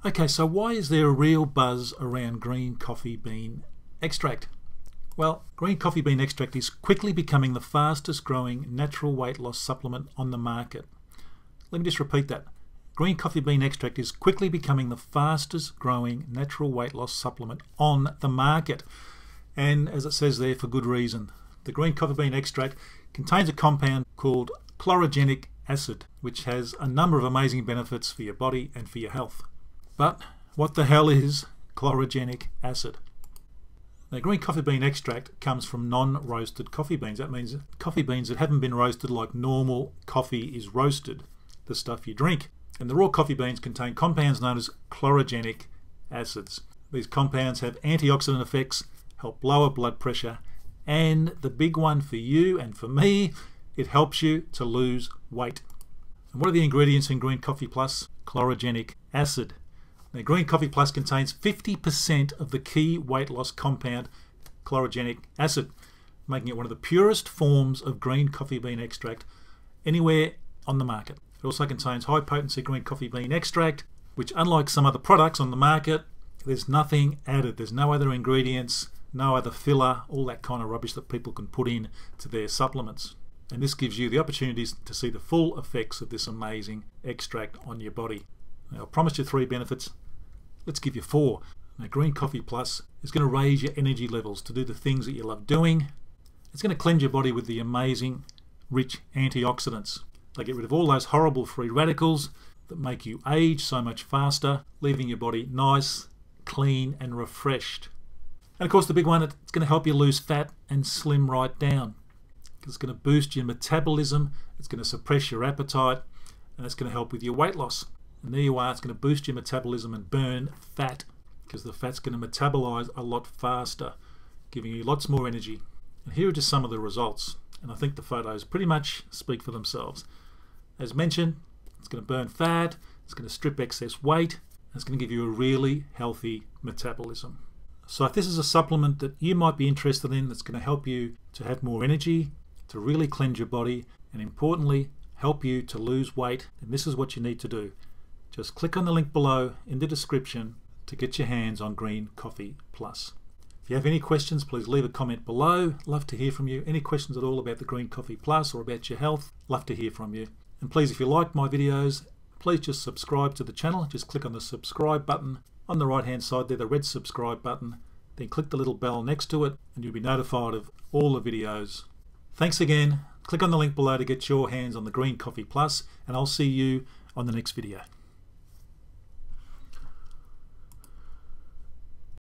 Okay, so why is there a real buzz around green coffee bean extract? Well, green coffee bean extract is quickly becoming the fastest growing natural weight loss supplement on the market. Let me just repeat that. Green coffee bean extract is quickly becoming the fastest growing natural weight loss supplement on the market. And as it says there, for good reason. The green coffee bean extract contains a compound called chlorogenic acid, which has a number of amazing benefits for your body and for your health. But what the hell is chlorogenic acid? Now, green coffee bean extract comes from non-roasted coffee beans. That means coffee beans that haven't been roasted like normal coffee is roasted, the stuff you drink. And the raw coffee beans contain compounds known as chlorogenic acids. These compounds have antioxidant effects, help lower blood pressure, and the big one for you and for me, it helps you to lose weight. And what are the ingredients in Green Coffee Plus? Chlorogenic acid. Now, Green Coffee Plus contains 50% of the key weight loss compound, chlorogenic acid, making it one of the purest forms of green coffee bean extract anywhere on the market. It also contains high potency green coffee bean extract, which, unlike some other products on the market, there's nothing added. There's no other ingredients, no other filler, all that kind of rubbish that people can put in to their supplements. And this gives you the opportunities to see the full effects of this amazing extract on your body. Now, I promised you 3 benefits. Let's give you 4. Now, Green Coffee Plus is going to raise your energy levels to do the things that you love doing. It's going to cleanse your body with the amazing, rich antioxidants. They get rid of all those horrible free radicals that make you age so much faster, leaving your body nice, clean, and refreshed. And of course, the big one, it's going to help you lose fat and slim right down. It's going to boost your metabolism, it's going to suppress your appetite, and it's going to help with your weight loss. And there you are, it's going to boost your metabolism and burn fat, because the fat's going to metabolize a lot faster, giving you lots more energy. And here are just some of the results, and I think the photos pretty much speak for themselves. As mentioned, it's going to burn fat, it's going to strip excess weight, and it's going to give you a really healthy metabolism. So if this is a supplement that you might be interested in, that's going to help you to have more energy, to really cleanse your body, and importantly, help you to lose weight, then this is what you need to do. Just click on the link below in the description to get your hands on Green Coffee Plus. If you have any questions, please leave a comment below. Love to hear from you. Any questions at all about the Green Coffee Plus or about your health, love to hear from you. And please, if you like my videos, please just subscribe to the channel. Just click on the subscribe button on the right hand side there, the red subscribe button. Then click the little bell next to it and you'll be notified of all the videos. Thanks again. Click on the link below to get your hands on the Green Coffee Plus, and I'll see you on the next video.